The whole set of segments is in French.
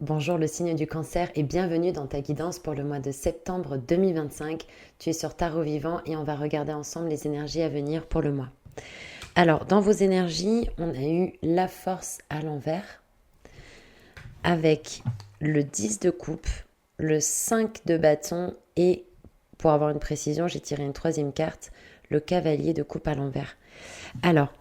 Bonjour le signe du cancer et bienvenue dans ta guidance pour le mois de septembre 2025. Tu es sur Tarot Vivant et on va regarder ensemble les énergies à venir pour le mois. Alors, dans vos énergies, on a eu la force à l'envers avec le 10 de coupe, le 5 de bâton et, pour avoir une précision, j'ai tiré une troisième carte, le cavalier de coupe à l'envers. Alors,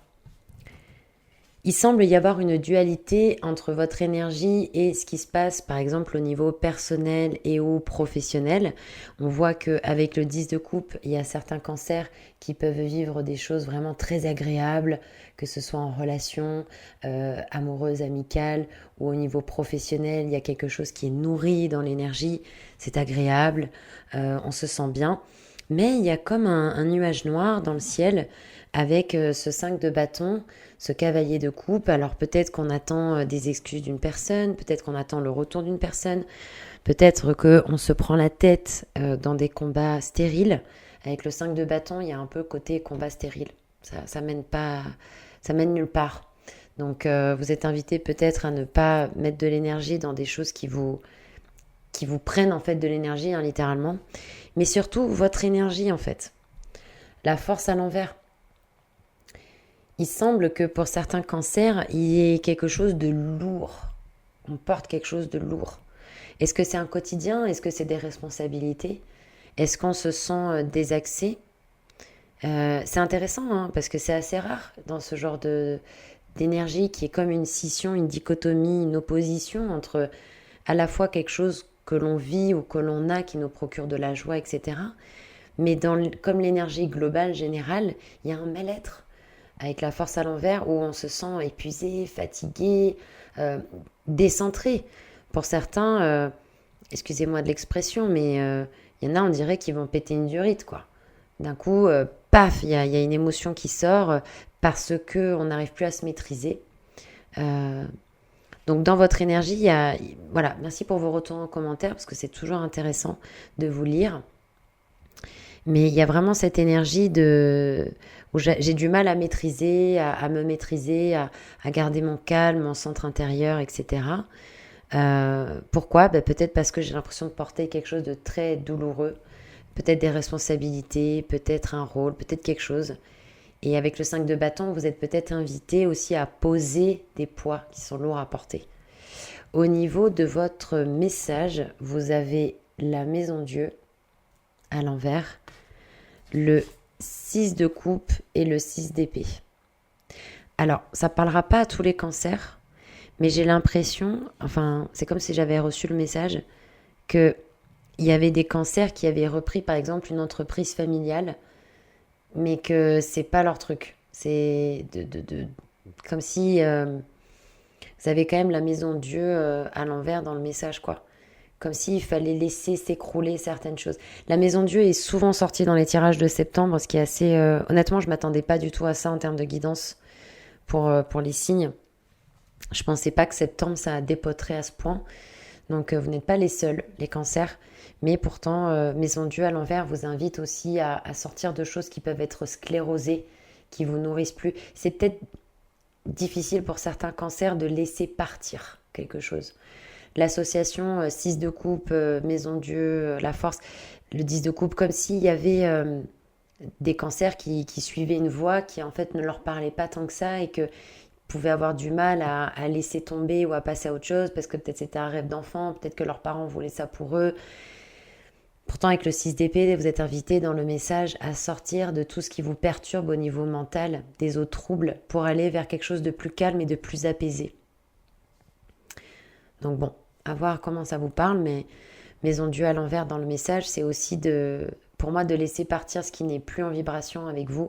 il semble y avoir une dualité entre votre énergie et ce qui se passe, par exemple, au niveau personnel et ou professionnel. On voit qu'avec le 10 de coupe, il y a certains cancers qui peuvent vivre des choses vraiment très agréables, que ce soit en relation amoureuse, amicale ou au niveau professionnel. Il y a quelque chose qui est nourri dans l'énergie, c'est agréable, on se sent bien. Mais il y a comme un nuage noir dans le ciel avec ce 5 de bâton, ce cavalier de coupe. Alors peut-être qu'on attend des excuses d'une personne, peut-être qu'on attend le retour d'une personne, peut-être qu'on se prend la tête dans des combats stériles. Avec le 5 de bâton, il y a un peu côté combat stérile. Ça mène pas, ça mène nulle part. Donc vous êtes invité peut-être à ne pas mettre de l'énergie dans des choses qui vous prennent en fait de l'énergie, hein, littéralement. Mais surtout votre énergie en fait. La force à l'envers. Il semble que pour certains cancers, il y ait quelque chose de lourd. On porte quelque chose de lourd. Est-ce que c'est un quotidien? Est-ce que c'est des responsabilités? Est-ce qu'on se sent désaxé? C'est intéressant, hein, parce que c'est assez rare dans ce genre d'énergie qui est comme une scission, une dichotomie, une opposition entre à la fois quelque chose que l'on vit ou que l'on a qui nous procure de la joie, etc. Mais comme l'énergie globale, générale, il y a un mal-être avec la force à l'envers où on se sent épuisé, fatigué, décentré. Pour certains, excusez-moi de l'expression, mais il y en a, on dirait qu'ils vont péter une durite, quoi. D'un coup, paf, il y a une émotion qui sort parce qu'on n'arrive plus à se maîtriser. Euh, donc dans votre énergie, voilà, merci pour vos retours en commentaire parce que c'est toujours intéressant de vous lire. Mais il y a vraiment cette énergie où j'ai du mal à maîtriser, à me maîtriser, à garder mon calme, mon centre intérieur, etc. Pourquoi? Peut-être parce que j'ai l'impression de porter quelque chose de très douloureux, peut-être des responsabilités, peut-être un rôle, peut-être quelque chose. Et avec le 5 de bâton, vous êtes peut-être invité aussi à poser des poids qui sont lourds à porter. Au niveau de votre message, vous avez la maison Dieu à l'envers, le 6 de coupe et le 6 d'épée. Alors, ça ne parlera pas à tous les cancers, mais j'ai l'impression, enfin, c'est comme si j'avais reçu le message qu'il y avait des cancers qui avaient repris, par exemple, une entreprise familiale, mais que c'est pas leur truc. C'est comme si vous avez quand même la maison Dieu à l'envers dans le message, quoi. Comme s'il fallait laisser s'écrouler certaines choses. La Maison Dieu est souvent sortie dans les tirages de septembre, ce qui est assez... honnêtement, je ne m'attendais pas du tout à ça en termes de guidance pour les signes. Je ne pensais pas que septembre, ça dépoterait à ce point. Donc, vous n'êtes pas les seuls, les cancers. Mais pourtant, Maison Dieu à l'envers vous invite aussi à sortir de choses qui peuvent être sclérosées, qui vous nourrissent plus. C'est peut-être difficile pour certains cancers de laisser partir quelque chose. L'association 6 de coupe, Maison Dieu, la force, le 10 de coupe, comme s'il y avait des cancers qui suivaient une voie qui en fait ne leur parlait pas tant que ça et que pouvaient avoir du mal à laisser tomber ou à passer à autre chose parce que peut-être c'était un rêve d'enfant, peut-être que leurs parents voulaient ça pour eux. Pourtant, avec le 6 d'épée, vous êtes invité dans le message à sortir de tout ce qui vous perturbe au niveau mental, des autres troubles, pour aller vers quelque chose de plus calme et de plus apaisé. Donc bon, à voir comment ça vous parle, mais Maison Dieu à l'envers dans le message, c'est aussi pour moi de laisser partir ce qui n'est plus en vibration avec vous.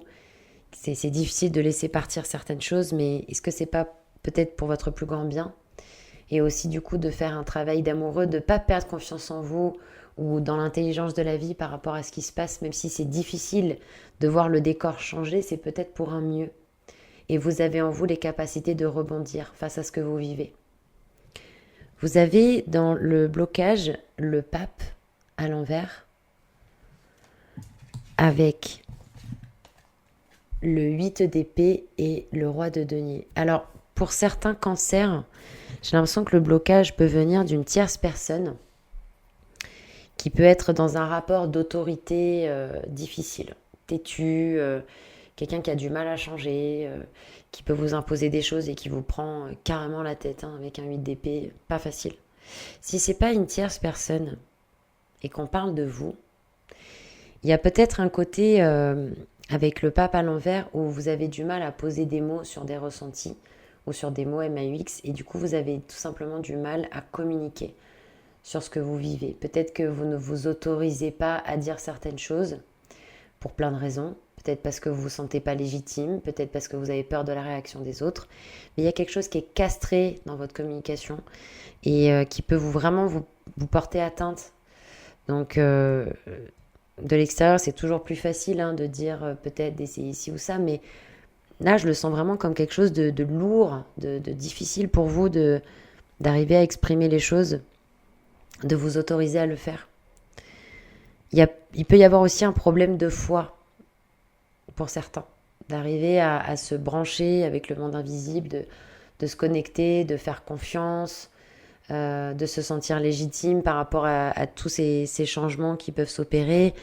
C'est difficile de laisser partir certaines choses, mais est-ce que c'est pas peut-être pour votre plus grand bien? Et aussi du coup de faire un travail d'amoureux, de ne pas perdre confiance en vous ou dans l'intelligence de la vie par rapport à ce qui se passe, même si c'est difficile de voir le décor changer, c'est peut-être pour un mieux. Et vous avez en vous les capacités de rebondir face à ce que vous vivez. Vous avez dans le blocage le pape à l'envers avec le 8 d'épée et le roi de denier. Alors, pour certains cancers, J'ai l'impression que le blocage peut venir d'une tierce personne qui peut être dans un rapport d'autorité difficile, têtu, quelqu'un qui a du mal à changer, qui peut vous imposer des choses et qui vous prend carrément la tête avec un 8 d'épée, pas facile. Si c'est pas une tierce personne et qu'on parle de vous, il y a peut-être un côté avec le pape à l'envers où vous avez du mal à poser des mots sur des ressentis ou sur des mots MAUX et du coup vous avez tout simplement du mal à communiquer sur ce que vous vivez. Peut-être que vous ne vous autorisez pas à dire certaines choses pour plein de raisons. Peut-être parce que vous ne vous sentez pas légitime, peut-être parce que vous avez peur de la réaction des autres. Mais il y a quelque chose qui est castré dans votre communication et qui peut vraiment vous porter atteinte. Donc, de l'extérieur, c'est toujours plus facile de dire peut-être d'essayer ci ou ça, mais là, je le sens vraiment comme quelque chose de lourd, de difficile pour vous d'arriver à exprimer les choses, de vous autoriser à le faire. Il peut y avoir aussi un problème de foi pour certains, d'arriver à se brancher avec le monde invisible, de se connecter, de faire confiance, de se sentir légitime par rapport à tous ces changements qui peuvent s'opérer,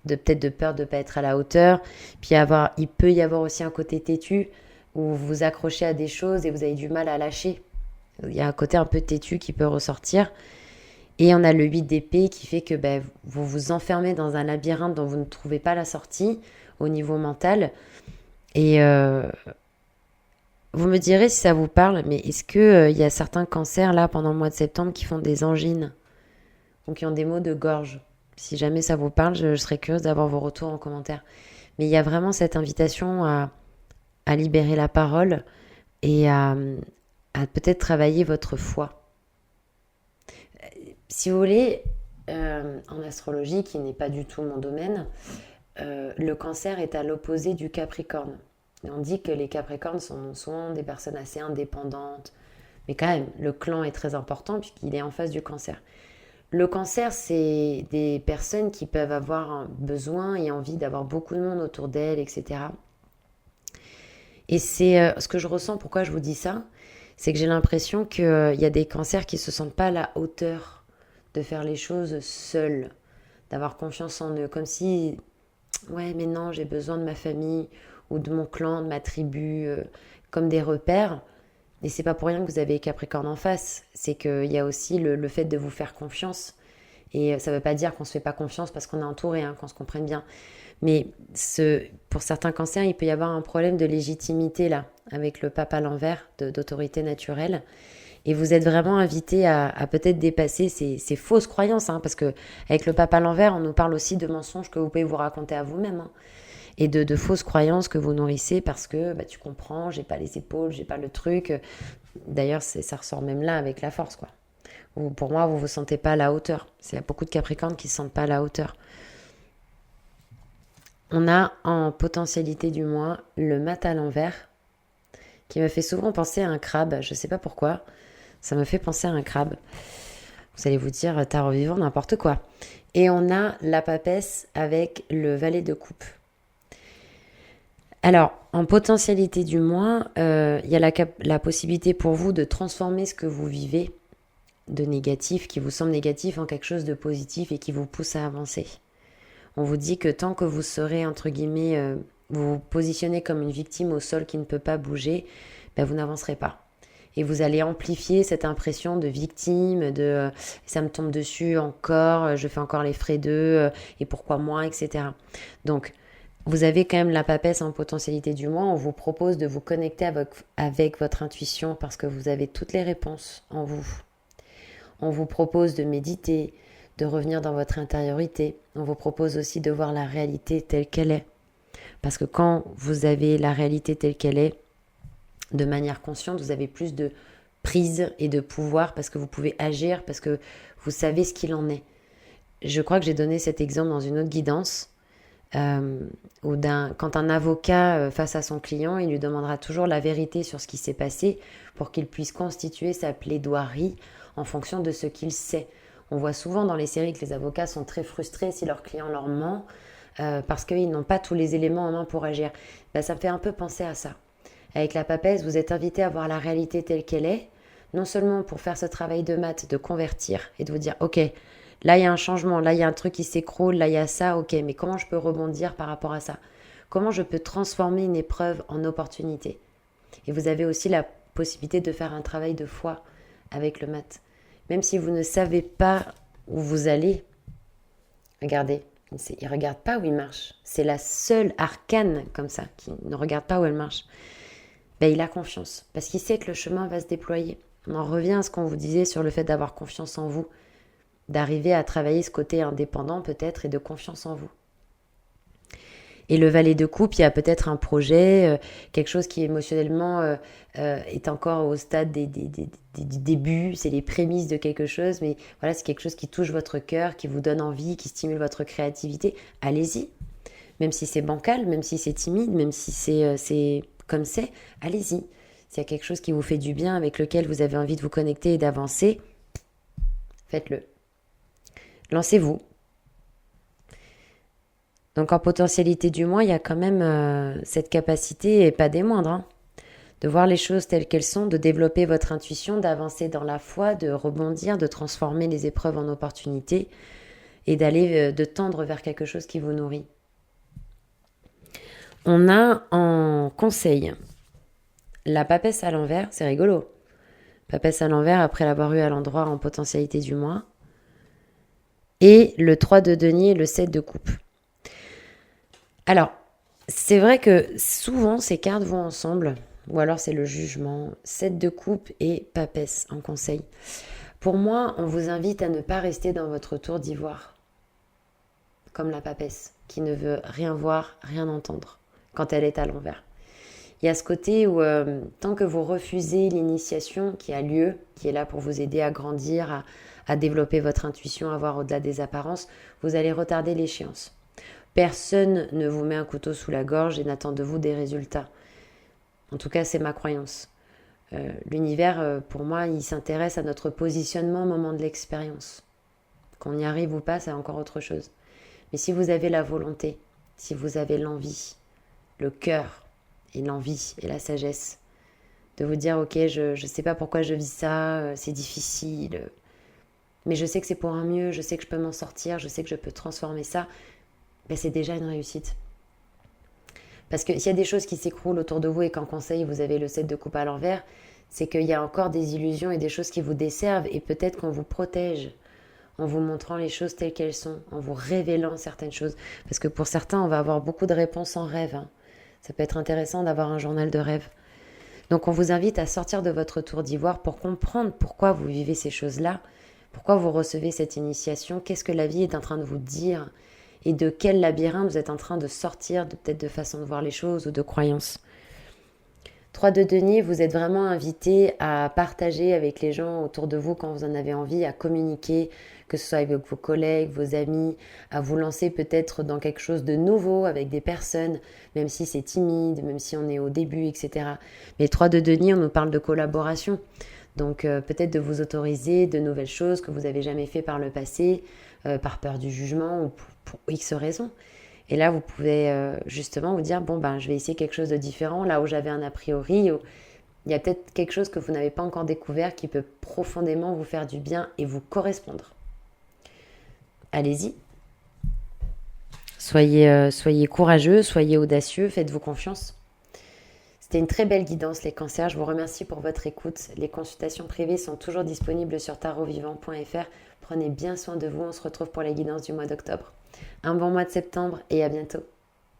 peut-être de peur de ne pas être à la hauteur. Puis il peut y avoir aussi un côté têtu où vous vous accrochez à des choses et vous avez du mal à lâcher. Il y a un côté un peu têtu qui peut ressortir. Et on a le 8 d'épée qui fait que vous vous enfermez dans un labyrinthe dont vous ne trouvez pas la sortie au niveau mental. Et vous me direz si ça vous parle, mais est-ce qu'il y a certains cancers là pendant le mois de septembre qui font des angines ou qui ont des maux de gorge? Si jamais ça vous parle, je serais curieuse d'avoir vos retours en commentaire. Mais il y a vraiment cette invitation à libérer la parole et à peut-être travailler votre foi. Si vous voulez, en astrologie, qui n'est pas du tout mon domaine, le cancer est à l'opposé du capricorne. Et on dit que les capricornes sont souvent des personnes assez indépendantes, mais quand même, le clan est très important puisqu'il est en face du cancer. Le cancer, c'est des personnes qui peuvent avoir un besoin et envie d'avoir beaucoup de monde autour d'elles, etc. Et c'est ce que je ressens, pourquoi je vous dis ça, c'est que j'ai l'impression qu'il y a des cancers qui ne se sentent pas à la hauteur de faire les choses seuls, d'avoir confiance en eux, comme si, ouais, mais non, j'ai besoin de ma famille ou de mon clan, de ma tribu, comme des repères. Et c'est pas pour rien que vous avez Capricorne en face, c'est qu'il y a aussi le fait de vous faire confiance. Et ça veut pas dire qu'on se fait pas confiance parce qu'on est entouré, qu'on se comprenne bien. Mais pour certains cancers, il peut y avoir un problème de légitimité là, avec le pape à l'envers, d'autorité naturelle. Et vous êtes vraiment invité à peut-être dépasser ces fausses croyances, parce que avec le pape à l'envers, on nous parle aussi de mensonges que vous pouvez vous raconter à vous-même, et de fausses croyances que vous nourrissez parce que tu comprends, j'ai pas les épaules, j'ai pas le truc. D'ailleurs, ça ressort même là avec la force, quoi. Pour moi, vous vous sentez pas à la hauteur. Il y a beaucoup de Capricornes qui se sentent pas à la hauteur. On a en potentialité du moins le mat à l'envers, qui me fait souvent penser à un crabe. Je sais pas pourquoi. Ça me fait penser à un crabe. Vous allez vous dire, tarot vivant, n'importe quoi. Et on a la papesse avec le valet de coupe. Alors, en potentialité du moins, il y a la possibilité pour vous de transformer ce que vous vivez de négatif, qui vous semble négatif, en quelque chose de positif et qui vous pousse à avancer. On vous dit que tant que vous serez, entre guillemets, vous vous positionnez comme une victime au sol qui ne peut pas bouger, vous n'avancerez pas. Et vous allez amplifier cette impression de victime, de ça me tombe dessus encore, je fais encore les frais d'eux, et pourquoi moi, etc. Donc, vous avez quand même la papesse en potentialité du mois. On vous propose de vous connecter avec votre intuition parce que vous avez toutes les réponses en vous. On vous propose de méditer, de revenir dans votre intériorité. On vous propose aussi de voir la réalité telle qu'elle est. Parce que quand vous avez la réalité telle qu'elle est, de manière consciente, vous avez plus de prise et de pouvoir parce que vous pouvez agir, parce que vous savez ce qu'il en est. Je crois que j'ai donné cet exemple dans une autre guidance. Quand un avocat face à son client, il lui demandera toujours la vérité sur ce qui s'est passé pour qu'il puisse constituer sa plaidoirie en fonction de ce qu'il sait. On voit souvent dans les séries que les avocats sont très frustrés si leur client leur ment parce qu'ils n'ont pas tous les éléments en main pour agir. Ça me fait un peu penser à ça. Avec la papesse, vous êtes invité à voir la réalité telle qu'elle est, non seulement pour faire ce travail de maths, de convertir et de vous dire, ok, là il y a un changement, là il y a un truc qui s'écroule, là il y a ça, ok, mais comment je peux rebondir par rapport à ça? Comment je peux transformer une épreuve en opportunité? Et vous avez aussi la possibilité de faire un travail de foi avec le maths. Même si vous ne savez pas où vous allez, regardez, il ne regarde pas où il marche. C'est la seule arcane comme ça qui ne regarde pas où elle marche. Ben, il a confiance parce qu'il sait que le chemin va se déployer. On en revient à ce qu'on vous disait sur le fait d'avoir confiance en vous, d'arriver à travailler ce côté indépendant peut-être et de confiance en vous. Et le valet de coupe, il y a peut-être un projet, quelque chose qui émotionnellement est encore au stade du début, c'est les prémices de quelque chose, mais voilà, c'est quelque chose qui touche votre cœur, qui vous donne envie, qui stimule votre créativité. Allez-y, même si c'est bancal, même si c'est timide, même si c'est comme c'est, allez-y. S'il y a quelque chose qui vous fait du bien, avec lequel vous avez envie de vous connecter et d'avancer, faites-le. Lancez-vous. Donc en potentialité du mois, il y a quand même cette capacité, et pas des moindres, hein, de voir les choses telles qu'elles sont, de développer votre intuition, d'avancer dans la foi, de rebondir, de transformer les épreuves en opportunités et d'aller, de tendre vers quelque chose qui vous nourrit. On a en conseil la papesse à l'envers, c'est rigolo. Papesse à l'envers après l'avoir eu à l'endroit en potentialité du mois. Et le 3 de denier et le 7 de coupe. Alors, c'est vrai que souvent ces cartes vont ensemble, ou alors c'est le jugement, 7 de coupe et papesse en conseil. Pour moi, on vous invite à ne pas rester dans votre tour d'ivoire, comme la papesse, qui ne veut rien voir, rien entendre, quand elle est à l'envers. Il y a ce côté où, tant que vous refusez l'initiation qui a lieu, qui est là pour vous aider à grandir, à développer votre intuition, à voir au-delà des apparences, vous allez retarder l'échéance. Personne ne vous met un couteau sous la gorge et n'attend de vous des résultats. En tout cas, c'est ma croyance. L'univers, pour moi, il s'intéresse à notre positionnement au moment de l'expérience. Qu'on y arrive ou pas, c'est encore autre chose. Mais si vous avez la volonté, si vous avez l'envie, le cœur et l'envie et la sagesse, de vous dire, ok, je ne sais pas pourquoi je vis ça, c'est difficile, mais je sais que c'est pour un mieux, je sais que je peux m'en sortir, je sais que je peux transformer ça, ben c'est déjà une réussite. Parce que s'il y a des choses qui s'écroulent autour de vous et qu'en conseil vous avez le 7 de coupe à l'envers, c'est qu'il y a encore des illusions et des choses qui vous desservent et peut-être qu'on vous protège en vous montrant les choses telles qu'elles sont, en vous révélant certaines choses. Parce que pour certains, on va avoir beaucoup de réponses en rêve. Hein. Ça peut être intéressant d'avoir un journal de rêve. Donc on vous invite à sortir de votre tour d'ivoire pour comprendre pourquoi vous vivez ces choses-là, pourquoi vous recevez cette initiation, qu'est-ce que la vie est en train de vous dire et de quel labyrinthe vous êtes en train de sortir, peut-être de façon de voir les choses ou de croyances. 3 de denier, vous êtes vraiment invité à partager avec les gens autour de vous quand vous en avez envie, à communiquer, que ce soit avec vos collègues, vos amis, à vous lancer peut-être dans quelque chose de nouveau avec des personnes, même si c'est timide, même si on est au début, etc. Mais 3 de denier, on nous parle de collaboration. Donc peut-être de vous autoriser de nouvelles choses que vous n'avez jamais fait par le passé, par peur du jugement ou pour X raisons. Et là, vous pouvez justement vous dire, bon, ben, je vais essayer quelque chose de différent, là où j'avais un a priori, où il y a peut-être quelque chose que vous n'avez pas encore découvert qui peut profondément vous faire du bien et vous correspondre. Allez-y. Soyez courageux, soyez audacieux, faites-vous confiance. C'était une très belle guidance, les cancers. Je vous remercie pour votre écoute. Les consultations privées sont toujours disponibles sur tarotvivant.fr. Prenez bien soin de vous. On se retrouve pour les guidances du mois d'octobre. Un bon mois de septembre et à bientôt.